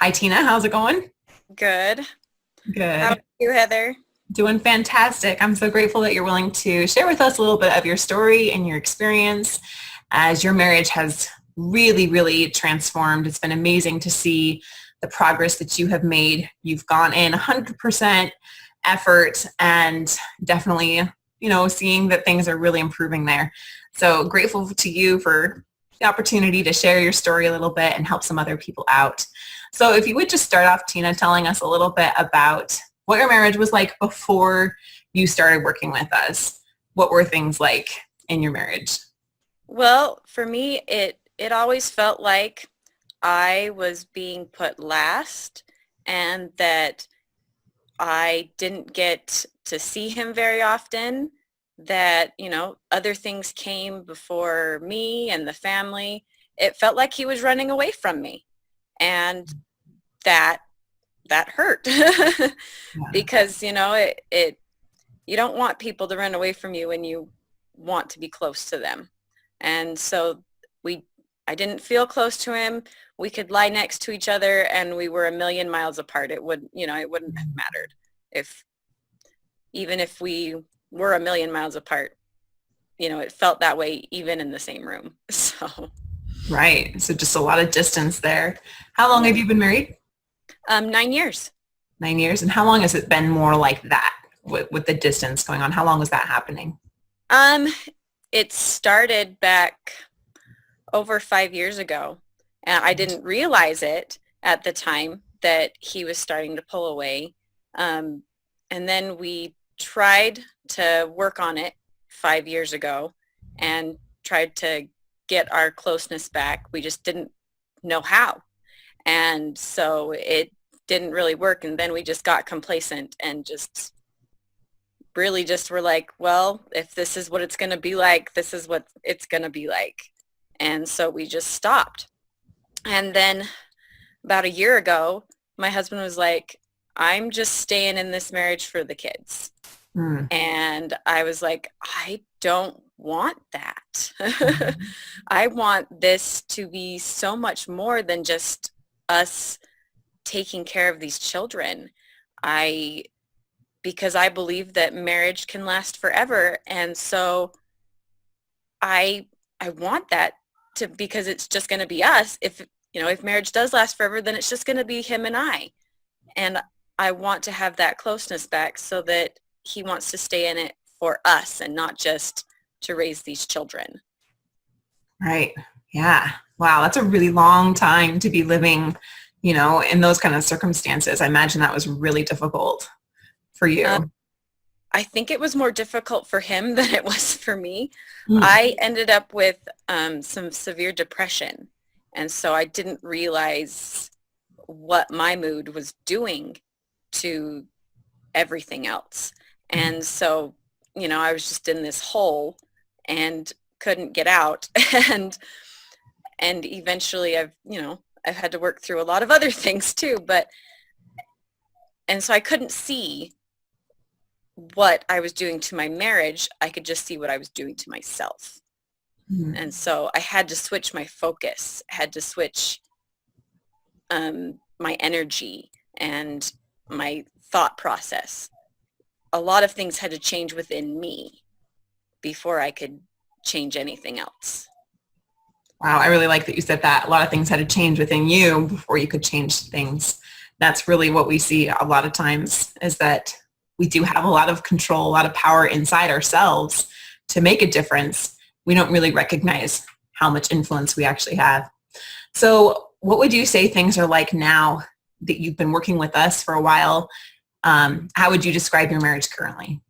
Hi, Tina. How's it going? Good. How are Good. you, Heather? Doing fantastic. I'm so grateful that you're willing to share with us a little bit of your story and your experience as your marriage has really, really transformed. It's been amazing to see the progress that you have made. You've gone in 100% effort and definitely, seeing that things are really improving there. So grateful to you for the opportunity to share your story a little bit and help some other people out. So if you would just start off, Tina, telling us a little bit about what your marriage was like before you started working with us. What were things like in your marriage? Well, for me, it always felt like I was being put last and that I didn't get to see him very often, that, other things came before me and the family. It felt like he was running away from me, and that that hurt Yeah. because, it you don't want people to run away from you when you want to be close to them. And so we I didn't feel close to him. We could lie next to each other and we were a million miles apart. It wouldn't have mattered if even if we were a million miles apart. It felt that way even in the same room. So, Right. So just a lot of distance there. How long yeah. have you been married? 9 years. 9 years. And how long has it been more like that with the distance going on? How long was that happening? Um, it started back over 5 years ago. And I didn't realize it at the time that he was starting to pull away. Um, and then we tried to work on it 5 years ago and tried to get our closeness back. We just didn't know how. And so it didn't really work. And then we just got complacent and just really just were like, well, if this is what it's going to be like, this is what it's going to be like. And so we just stopped. And then about a year ago, my husband was like, I'm just staying in this marriage for the kids. Hmm. And I was like, I don't want that. Mhm. I want this to be so much more than just us taking care of these children. I Because I believe that marriage can last forever. And so I I want that to, because it's just going to be us. If marriage does last forever, then it's just going to be him and I. And I want to have that closeness back so that he wants to stay in it for us and not just to raise these children. Right. Yeah. Wow. That's a really long time to be living, in those kind of circumstances. I imagine that was really difficult for Uh, you. I think it was more difficult for him than it was for me. Mm. I ended up with some severe depression. And so I didn't realize what my mood was doing to everything else. And so, I was just in this hole and couldn't get out. and and eventually I've had to work through a lot of other things too, and so I couldn't see what I was doing to my marriage. I could just see what I was doing to myself. Mhm. And so I had to switch my focus, had to switch my energy and my thought process. A lot of things had to change within me before I could change anything else. Wow, I really like that you said that. A lot of things had to change within you before you could change things. That's really what we see a lot of times is that we do have a lot of control, a lot of power inside ourselves to make a difference. We don't really recognize how much influence we actually have. So what would you say things are like now that you've been working with us for a while? How would you describe your marriage currently?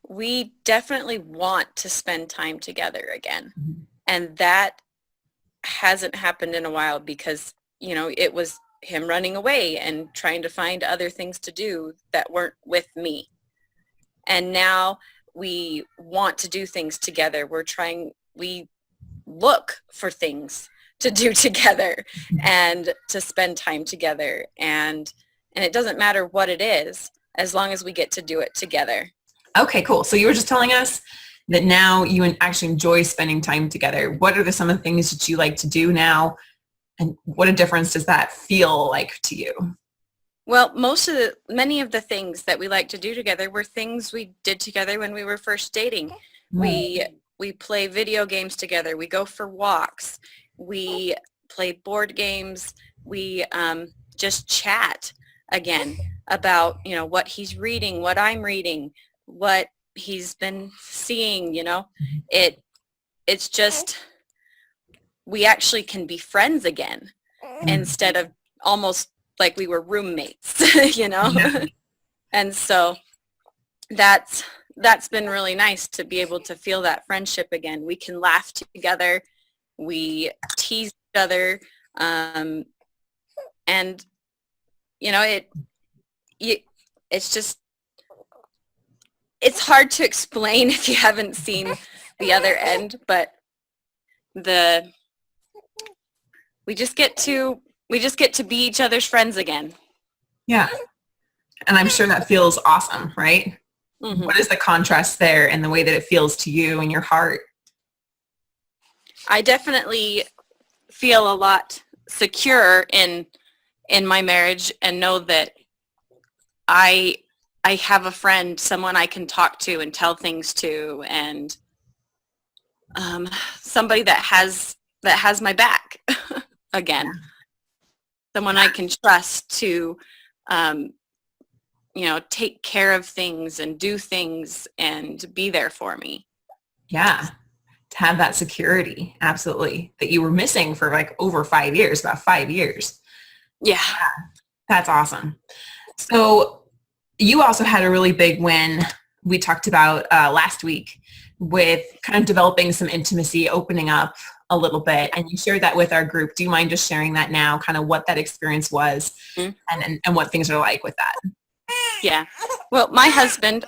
We definitely want to spend time together again. Mhm. And that hasn't happened in a while because, it was him running away and trying to find other things to do that weren't with me. And now we want to do things together. We look for things to do together and to spend time together. And it doesn't matter what it is, as long as we get to do it together. Okay, cool. So you were just telling us that now you actually enjoy spending time together. What are some of the things that you like to do now And what a difference does that feel like to you? Well, many of the things that we like to do together were things we did together when we were first dating. Mm. We play video games together. We go for walks. We play board games. We just chat again about, what he's reading, what I'm reading, what he's been seeing. It's just, we actually can be friends again Mm. instead of almost like we were roommates, Yeah. And so that's been really nice to be able to feel that friendship again. We can laugh together. We tease each other. And it, it's just, it's hard to explain if you haven't seen the other end, but the we just get to be each other's friends again. Yeah. And I'm sure that feels awesome, right? Mm-hmm. What is the contrast there in the way that it feels to you and your heart? I definitely feel a lot secure in my marriage and know that I I have a friend, someone I can talk to and tell things to, and somebody that has my back again. Someone I can trust to take care of things and do things and be there for me. Yeah. To have that security, absolutely, that you were missing for like over 5 years, about 5 years. Yeah. That's awesome. So you also had a really big win we talked about last week with kind of developing some intimacy, opening up a little bit, and you shared that with our group. Do you mind just sharing that now, kind of what that experience was Mm-hmm. and what things are like with that? Yeah. Well, my husband,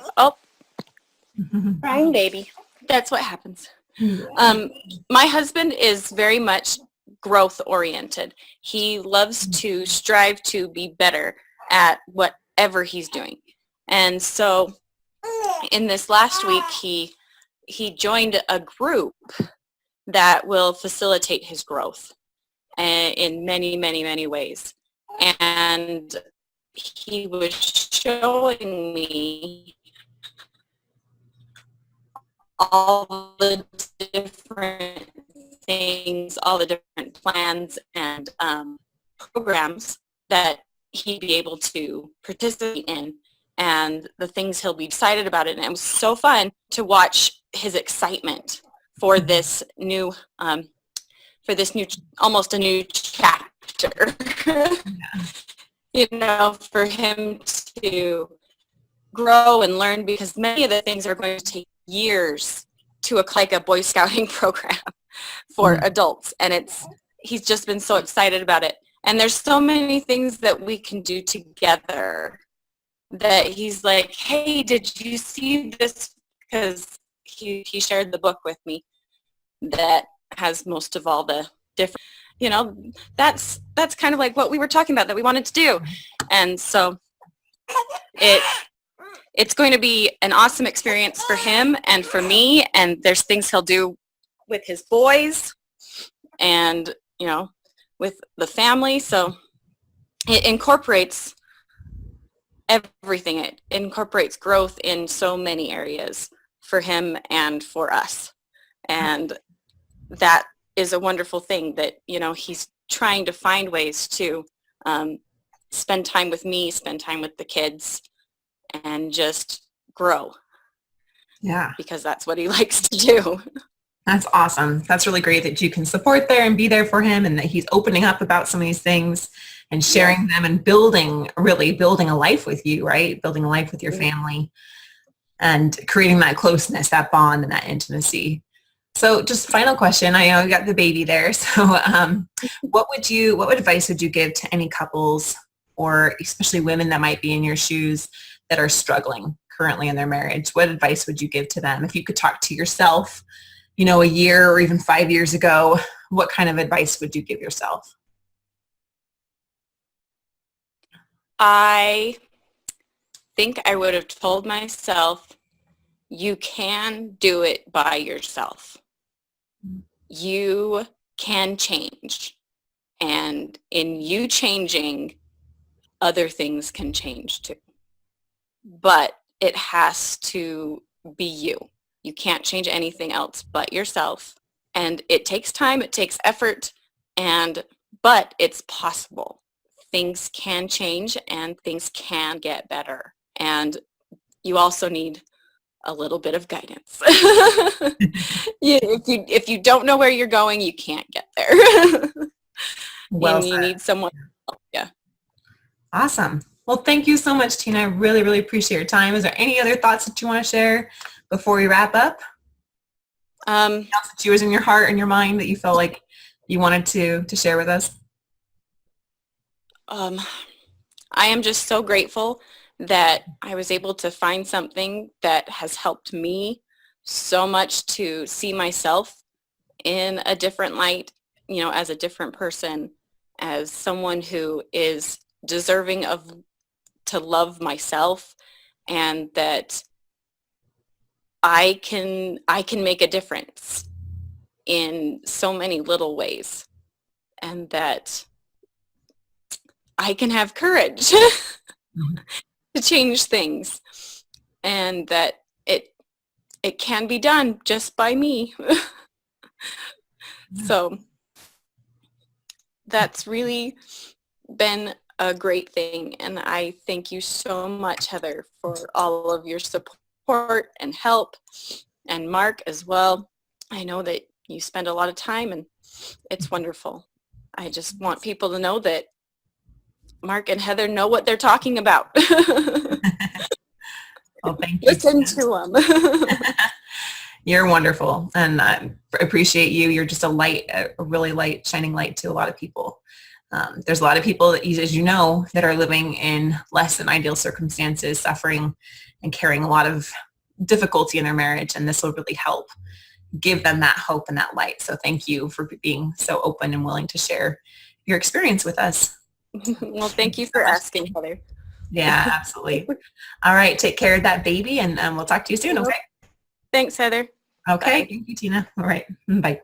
crying baby. That's what happens. My husband is very much growth oriented. He loves to strive to be better at whatever he's doing. And so in this last week, he joined a group that will facilitate his growth in many, many, many ways. And he was showing me all the different things, all the different plans and programs that he'd be able to participate in and the things he'll be excited about it. And it was so fun to watch his excitement for this new, almost a new chapter, for him to grow and learn, because many of the things are going to take years to like a Boy Scouting program for adults. And he's just been so excited about it. And there's so many things that we can do together that he's like, hey, did you see this? Because he shared the book with me that has most of all the different, that's kind of like what we were talking about that we wanted to do. And so it's going to be an awesome experience for him and for me. And there's things he'll do with his boys and, with the family. So it incorporates everything. It incorporates growth in so many areas for him and for us. And that is a wonderful thing that, he's trying to find ways to spend time with me, spend time with the kids, and just grow. Yeah. Because that's what he likes to do. That's awesome. That's really great that you can support there and be there for him, and that he's opening up about some of these things and sharing them and building a life with you, right? Building a life with your family and creating that closeness, that bond, and that intimacy. So just final question. I know you got the baby there. So what advice would you give to any couples, or especially women that might be in your shoes that are struggling currently in their marriage? What advice would you give to them? If you could talk to yourself, a year or even 5 years ago, what kind of advice would you give yourself? I think I would have told myself, you can do it by yourself. You can change. And in you changing, other things can change too. But it has to be you. You can't change anything else but yourself. And it takes time, it takes effort, but it's possible. Things can change and things can get better. And you also need a little bit of guidance. If you don't know where you're going, you can't get there. Well You said. need someone to help you. Awesome. Well, thank you so much, Tina. I really, really appreciate your time. Is there any other thoughts that you want to share before we wrap up? Anything else that was in your heart and your mind that you felt like you wanted to share with us? I am just so grateful that I was able to find something that has helped me so much to see myself in a different light, as a different person, as someone who is deserving to love myself, and that I can make a difference in so many little ways, and that I can have courage to change things, and that it can be done just by me. So that's really been a great thing, and I thank you so much, Heather, for all of your support and help, and Mark as well. I know that you spend a lot of time, and it's wonderful. I just want people to know that Mark and Heather know what they're talking about. Well, thank you. Listen to them. You're wonderful, and I appreciate you. You're just a really light, shining light to a lot of people. There's a lot of people, as you know, that are living in less than ideal circumstances, suffering and carrying a lot of difficulty in their marriage, and this will really help give them that hope and that light. So thank you for being so open and willing to share your experience with us. Well, thank you for asking, Heather. Yeah, absolutely. All right, take care of that baby, and we'll talk to you soon, okay? Thanks, Heather. Okay, Bye. thank you, Tina. All right, bye.